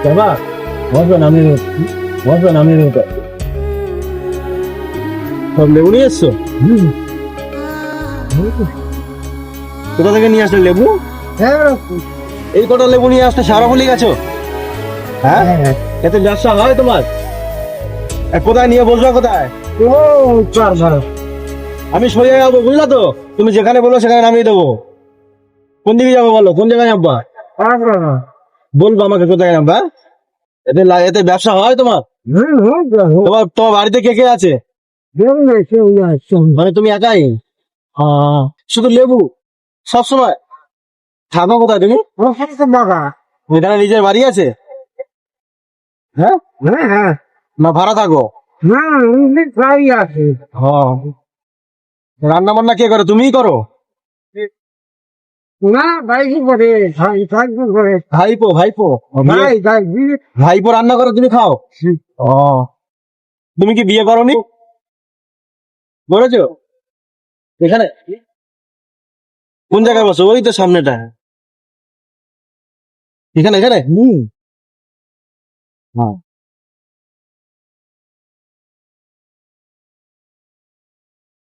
বাবা বসবেন আমি বসবেন আমি সব লেবু নিয়ে এসছো? কোথা থেকে নিয়ে আসলে লেবু? এই কটা লেবু নিয়ে আসতে সারা বলি গেছো? হ্যাঁ, এতে ব্যবসা হয় তোমার? কোথায় নিয়ে বসবা কোথায়? আমি সোজা যাবো, বুঝলা তো? তুমি যেখানে বলো সেখানে নামিয়ে দেবো। কোন দিকে যাবো বলো, কোন জায়গায় নামবা? বলবো আমাকে কোথায় নামবা? এতে ব্যবসা হয় তোমার? তোমার তোমার বাড়িতে কে কে আছে? মানে তুমি একাই? শুধু লেবু সব সময়? থাকো কোথায় তুমি? এখানে নিজের বাড়ি আছে? হ্যাঁ, না ভাড়া থাকো? রান্না বান্না কে করে, তুমিই করো? ভাইপো ভাইপো ভাইপো রান্না করে তুমি খাও? ও, তুমি কি বিয়ে করোনি? করেছো? এখানে কোন জায়গায় বসো? ওই তো সামনেটা। এখানে এখানে হ্যাঁ।